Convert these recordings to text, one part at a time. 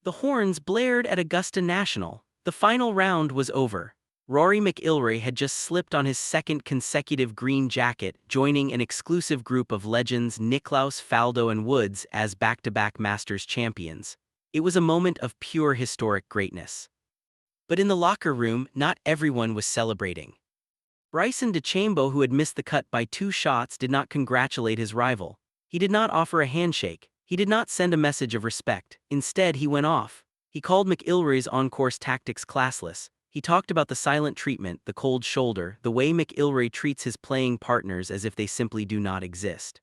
The horns blared at Augusta National. The final round was over. Rory McIlroy had just slipped on his second consecutive green jacket, joining an exclusive group of legends Nicklaus, Faldo and Woods as back-to-back Masters champions. It was a moment of pure historic greatness. But in the locker room, not everyone was celebrating. Bryson DeChambeau, who had missed the cut by 2 shots, did not congratulate his rival. He did not offer a handshake. He did not send a message of respect. Instead, he went off. He called McIlroy's on-course tactics classless. He talked about the silent treatment, the cold shoulder, the way McIlroy treats his playing partners as if they simply do not exist.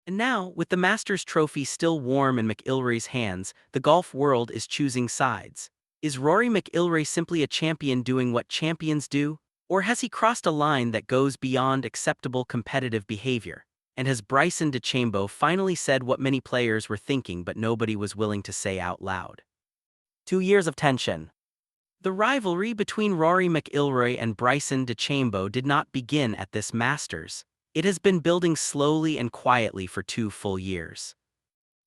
And now, with the Masters trophy still warm in McIlroy's hands, the golf world is choosing sides. Is Rory McIlroy simply a champion doing what champions do? Or has he crossed a line that goes beyond acceptable competitive behavior? And has Bryson DeChambeau finally said what many players were thinking but nobody was willing to say out loud? 2 years of tension. The rivalry between Rory McIlroy and Bryson DeChambeau did not begin at this Masters. It has been building slowly and quietly for 2 full years.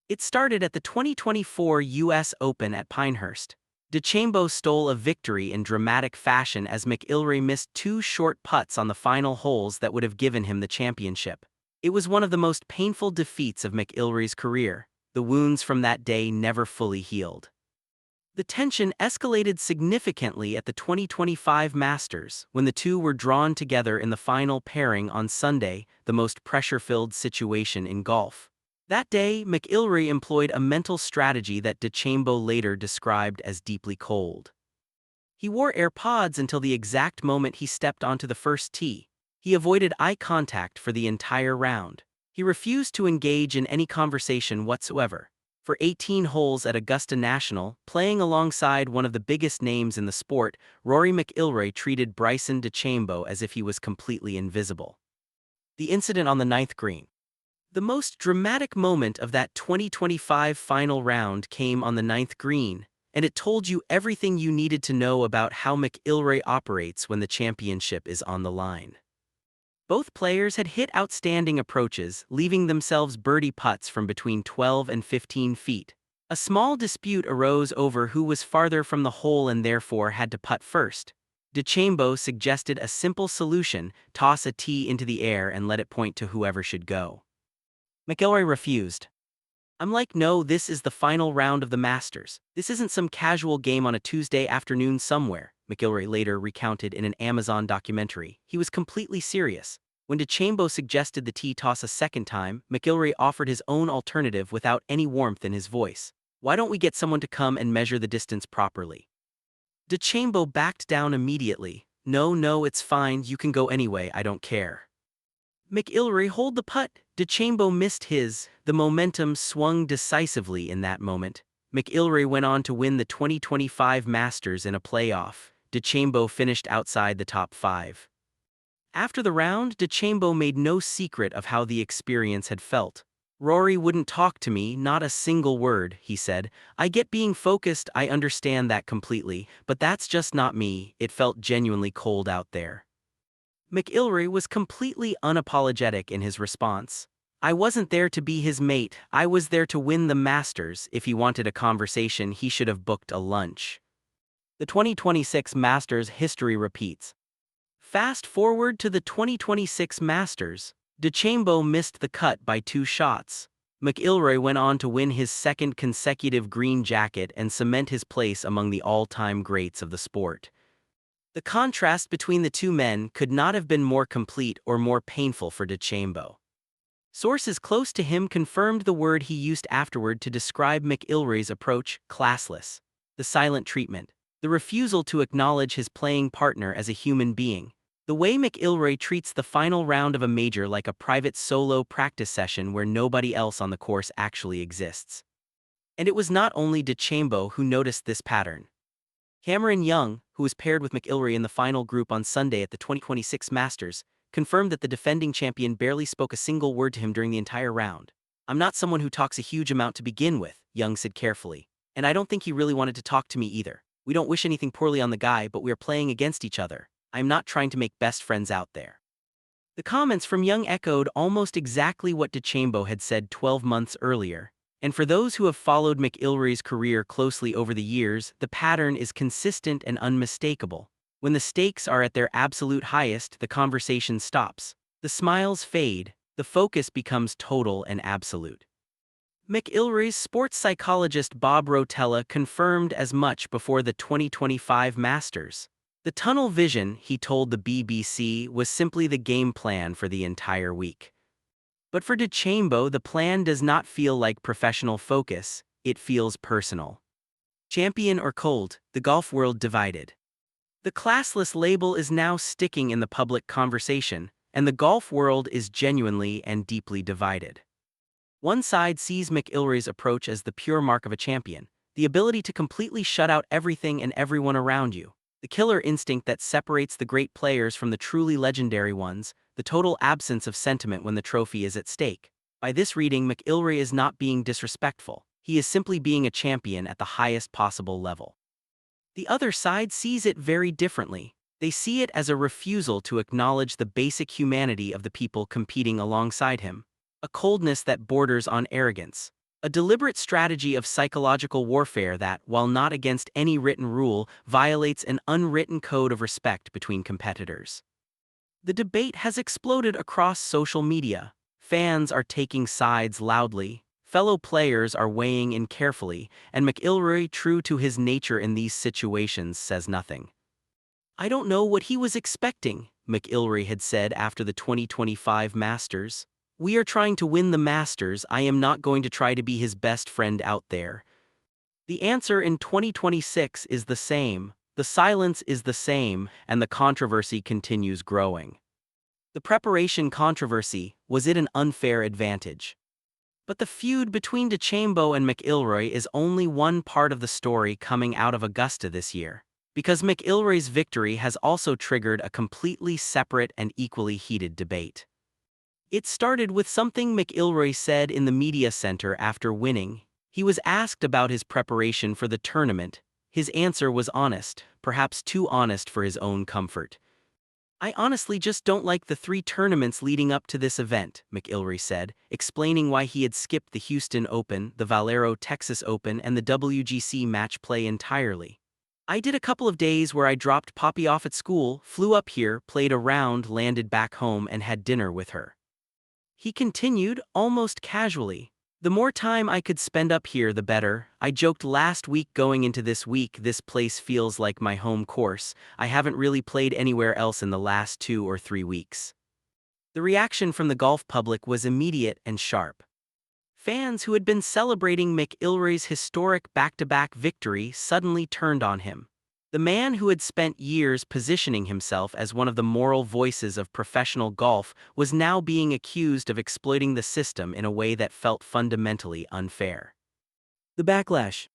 It started at the 2024 U.S. Open at Pinehurst. DeChambeau stole a victory in dramatic fashion as McIlroy missed 2 short putts on the final holes that would have given him the championship. It was one of the most painful defeats of McIlroy's career. The wounds from that day never fully healed. The tension escalated significantly at the 2025 Masters, when the two were drawn together in the final pairing on Sunday, the most pressure-filled situation in golf. That day, McIlroy employed a mental strategy that DeChambeau later described as deeply cold. He wore AirPods until the exact moment he stepped onto the first tee. He avoided eye contact for the entire round. He refused to engage in any conversation whatsoever. For 18 holes at Augusta National, playing alongside one of the biggest names in the sport, Rory McIlroy treated Bryson DeChambeau as if he was completely invisible. The incident on the 9th green. The most dramatic moment of that 2025 final round came on the 9th green, and it told you everything you needed to know about how McIlroy operates when the championship is on the line. Both players had hit outstanding approaches, leaving themselves birdie putts from between 12 and 15 feet. A small dispute arose over who was farther from the hole and therefore had to putt first. DeChambeau suggested a simple solution: toss a tee into the air and let it point to whoever should go. McIlroy refused. "I'm like, no, this is the final round of the Masters. This isn't some casual game on a Tuesday afternoon somewhere," McIlroy later recounted in an Amazon documentary. He was completely serious. When DeChambeau suggested the tee toss a second time, McIlroy offered his own alternative without any warmth in his voice. "Why don't we get someone to come and measure the distance properly?" DeChambeau backed down immediately. No, it's fine, you can go anyway, I don't care." McIlroy hold the putt. DeChambeau missed his. The momentum swung decisively in that moment. McIlroy went on to win the 2025 Masters in a playoff. DeChambeau finished outside the top 5. After the round, DeChambeau made no secret of how the experience had felt. "Rory wouldn't talk to me, not a single word," he said. "I get being focused, I understand that completely, but that's just not me. It felt genuinely cold out there." McIlroy was completely unapologetic in his response. "I wasn't there to be his mate, I was there to win the Masters. If he wanted a conversation, he should have booked a lunch." The 2026 Masters history repeats. Fast forward to the 2026 Masters. DeChambeau missed the cut by 2 shots. McIlroy went on to win his second consecutive green jacket and cement his place among the all-time greats of the sport. The contrast between the two men could not have been more complete or more painful for DeChambeau. Sources close to him confirmed the word he used afterward to describe McIlroy's approach: classless. The silent treatment. The refusal to acknowledge his playing partner as a human being. The way McIlroy treats the final round of a major like a private solo practice session where nobody else on the course actually exists. And it was not only DeChambeau who noticed this pattern. Cameron Young, who was paired with McIlroy in the final group on Sunday at the 2026 Masters, confirmed that the defending champion barely spoke a single word to him during the entire round. "I'm not someone who talks a huge amount to begin with," Young said carefully. "And I don't think he really wanted to talk to me either. We don't wish anything poorly on the guy, but we are playing against each other. I'm not trying to make best friends out there." The comments from Young echoed almost exactly what DeChambeau had said 12 months earlier. And for those who have followed McIlroy's career closely over the years, the pattern is consistent and unmistakable. When the stakes are at their absolute highest, the conversation stops. The smiles fade, the focus becomes total and absolute. McIlroy's sports psychologist Bob Rotella confirmed as much before the 2025 Masters. The tunnel vision, he told the BBC, was simply the game plan for the entire week. But for DeChambeau, the plan does not feel like professional focus, it feels personal. Champion or cold, the golf world divided. The classless label is now sticking in the public conversation, and the golf world is genuinely and deeply divided. One side sees McIlroy's approach as the pure mark of a champion, the ability to completely shut out everything and everyone around you, the killer instinct that separates the great players from the truly legendary ones, the total absence of sentiment when the trophy is at stake. By this reading, McIlroy is not being disrespectful, he is simply being a champion at the highest possible level. The other side sees it very differently. They see it as a refusal to acknowledge the basic humanity of the people competing alongside him. A coldness that borders on arrogance. A deliberate strategy of psychological warfare that, while not against any written rule, violates an unwritten code of respect between competitors. The debate has exploded across social media. Fans are taking sides loudly. Fellow players are weighing in carefully, and McIlroy, true to his nature in these situations, says nothing. "I don't know what he was expecting," McIlroy had said after the 2025 Masters. "We are trying to win the Masters. I am not going to try to be his best friend out there." The answer in 2026 is the same, the silence is the same, and the controversy continues growing. The preparation controversy, was it an unfair advantage? But the feud between DeChambeau and McIlroy is only one part of the story coming out of Augusta this year, because McIlroy's victory has also triggered a completely separate and equally heated debate. It started with something McIlroy said in the media center after winning. He was asked about his preparation for the tournament. His answer was honest, perhaps too honest for his own comfort. "I honestly just don't like the 3 tournaments leading up to this event," McIlroy said, explaining why he had skipped the Houston Open, the Valero Texas Open, and the WGC match play entirely. "I did a couple of days where I dropped Poppy off at school, flew up here, played a round, landed back home, and had dinner with her." He continued, almost casually, "The more time I could spend up here, the better. I joked last week going into this week, this place feels like my home course. I haven't really played anywhere else in the last 2 or 3 weeks." The reaction from the golf public was immediate and sharp. Fans who had been celebrating McIlroy's historic back-to-back victory suddenly turned on him. The man who had spent years positioning himself as one of the moral voices of professional golf was now being accused of exploiting the system in a way that felt fundamentally unfair. The backlash.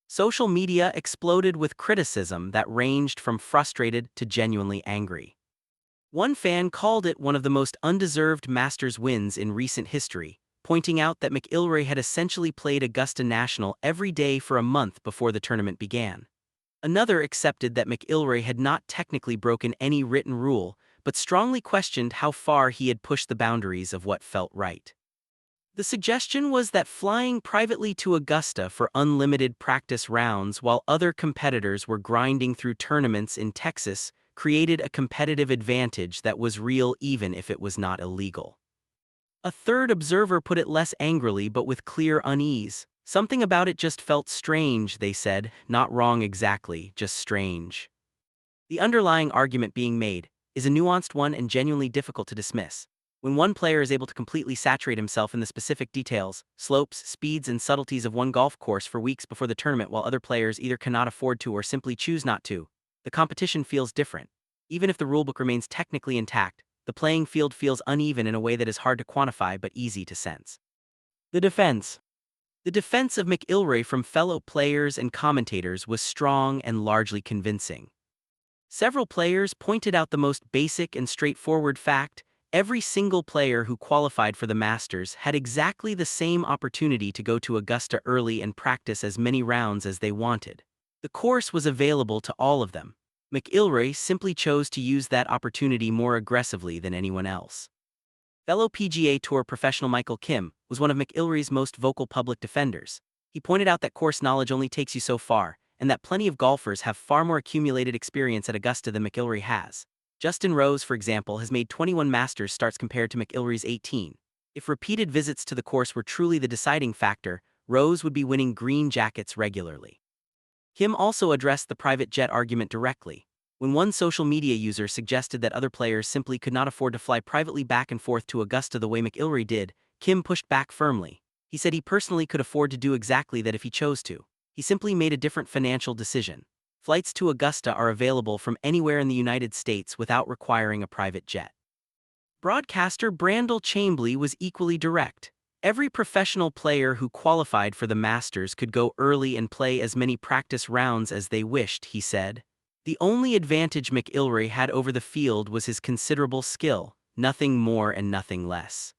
Social media exploded with criticism that ranged from frustrated to genuinely angry. One fan called it one of the most undeserved Masters wins in recent history, pointing out that McIlroy had essentially played Augusta National every day for a month before the tournament began. Another accepted that McIlroy had not technically broken any written rule, but strongly questioned how far he had pushed the boundaries of what felt right. The suggestion was that flying privately to Augusta for unlimited practice rounds while other competitors were grinding through tournaments in Texas created a competitive advantage that was real even if it was not illegal. A third observer put it less angrily but with clear unease. "Something about it just felt strange," they said, "not wrong exactly, just strange." The underlying argument being made is a nuanced one and genuinely difficult to dismiss. When one player is able to completely saturate himself in the specific details, slopes, speeds, and subtleties of one golf course for weeks before the tournament while other players either cannot afford to or simply choose not to, the competition feels different. Even if the rulebook remains technically intact, the playing field feels uneven in a way that is hard to quantify but easy to sense. The defense. The defense of McIlroy from fellow players and commentators was strong and largely convincing. Several players pointed out the most basic and straightforward fact: every single player who qualified for the Masters had exactly the same opportunity to go to Augusta early and practice as many rounds as they wanted. The course was available to all of them. McIlroy simply chose to use that opportunity more aggressively than anyone else. Fellow PGA Tour professional Michael Kim was one of McIlroy's most vocal public defenders. He pointed out that course knowledge only takes you so far, and that plenty of golfers have far more accumulated experience at Augusta than McIlroy has. Justin Rose, for example, has made 21 Masters starts compared to McIlroy's 18. If repeated visits to the course were truly the deciding factor, Rose would be winning green jackets regularly. Kim also addressed the private jet argument directly. When one social media user suggested that other players simply could not afford to fly privately back and forth to Augusta the way McIlroy did, Kim pushed back firmly. He said he personally could afford to do exactly that if he chose to. He simply made a different financial decision. Flights to Augusta are available from anywhere in the United States without requiring a private jet. Broadcaster Bryson DeChambeau was equally direct. Every professional player who qualified for the Masters could go early and play as many practice rounds as they wished, he said. The only advantage McIlroy had over the field was his considerable skill, nothing more and nothing less.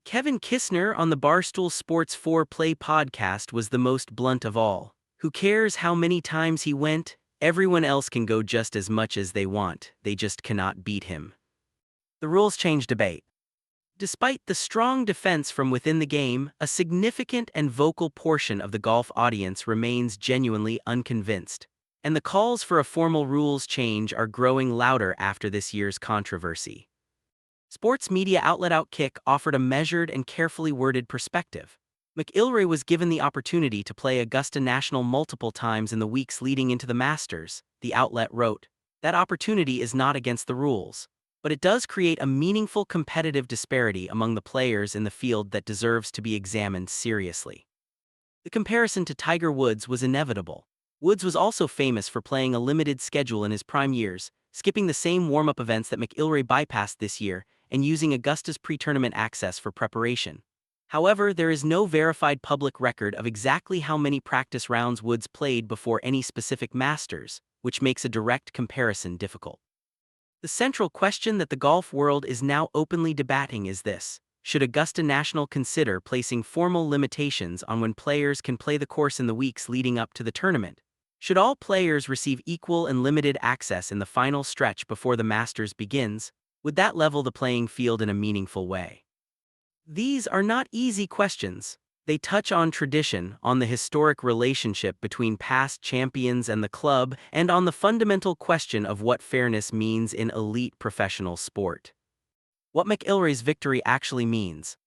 Kevin Kistner on the Barstool Sports 4 Play podcast was the most blunt of all. Who cares how many times he went? Everyone else can go just as much as they want, they just cannot beat him. The rules change debate. Despite the strong defense from within the game, a significant and vocal portion of the golf audience remains genuinely unconvinced. And the calls for a formal rules change are growing louder after this year's controversy. Sports media outlet Outkick offered a measured and carefully worded perspective. McIlroy was given the opportunity to play Augusta National multiple times in the weeks leading into the Masters, the outlet wrote. That opportunity is not against the rules, but it does create a meaningful competitive disparity among the players in the field that deserves to be examined seriously. The comparison to Tiger Woods was inevitable. Woods was also famous for playing a limited schedule in his prime years, skipping the same warm-up events that McIlroy bypassed this year and using Augusta's pre-tournament access for preparation. However, there is no verified public record of exactly how many practice rounds Woods played before any specific Masters, which makes a direct comparison difficult. The central question that the golf world is now openly debating is this: should Augusta National consider placing formal limitations on when players can play the course in the weeks leading up to the tournament? Should all players receive equal and limited access in the final stretch before the Masters begins? Would that level the playing field in a meaningful way? These are not easy questions. They touch on tradition, on the historic relationship between past champions and the club, and on the fundamental question of what fairness means in elite professional sport. What McIlroy's victory actually means.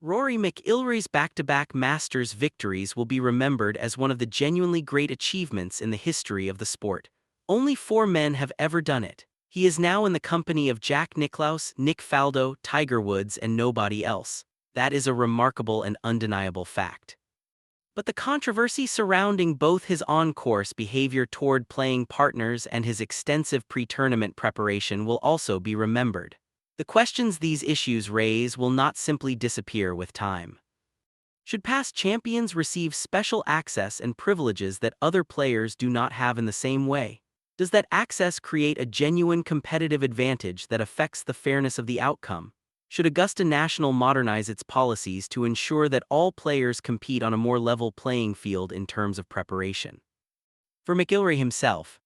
Rory McIlroy's back-to-back Masters victories will be remembered as one of the genuinely great achievements in the history of the sport. Only 4 men have ever done it. He is now in the company of Jack Nicklaus, Nick Faldo, Tiger Woods, and nobody else. That is a remarkable and undeniable fact. But the controversy surrounding both his on-course behavior toward playing partners and his extensive pre-tournament preparation will also be remembered. The questions these issues raise will not simply disappear with time. Should past champions receive special access and privileges that other players do not have in the same way? Does that access create a genuine competitive advantage that affects the fairness of the outcome? Should Augusta National modernize its policies to ensure that all players compete on a more level playing field in terms of preparation? For McIlroy himself,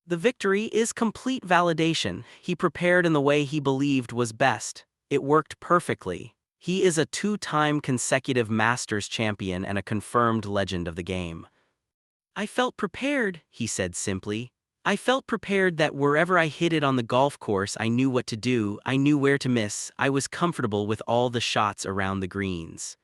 the victory is complete validation. He prepared in the way he believed was best. It worked perfectly. He is a 2-time consecutive Masters champion and a confirmed legend of the game. I felt prepared, he said simply. I felt prepared that wherever I hit it on the golf course, I knew what to do, I knew where to miss, I was comfortable with all the shots around the greens.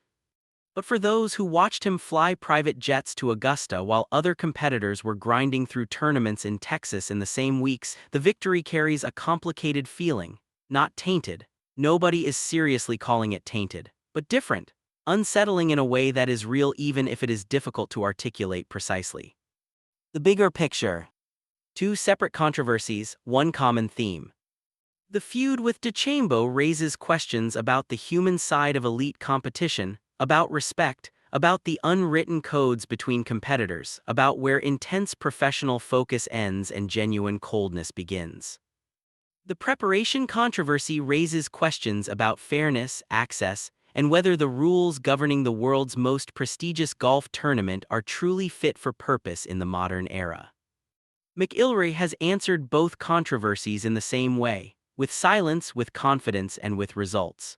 But for those who watched him fly private jets to Augusta while other competitors were grinding through tournaments in Texas in the same weeks, the victory carries a complicated feeling. Not tainted. Nobody is seriously calling it tainted, but different. Unsettling in a way that is real even if it is difficult to articulate precisely. The bigger picture. 2 separate controversies, 1 common theme. The feud with DeChambeau raises questions about the human side of elite competition, about respect, about the unwritten codes between competitors, about where intense professional focus ends and genuine coldness begins. The preparation controversy raises questions about fairness, access, and whether the rules governing the world's most prestigious golf tournament are truly fit for purpose in the modern era. McIlroy has answered both controversies in the same way, with silence, with confidence, and with results.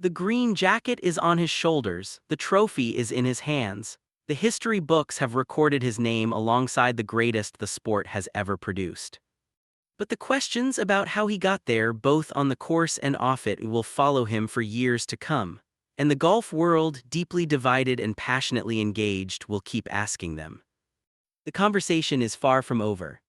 The green jacket is on his shoulders, the trophy is in his hands. The history books have recorded his name alongside the greatest the sport has ever produced. But the questions about how he got there, both on the course and off it, will follow him for years to come. And the golf world, deeply divided and passionately engaged, will keep asking them. The conversation is far from over.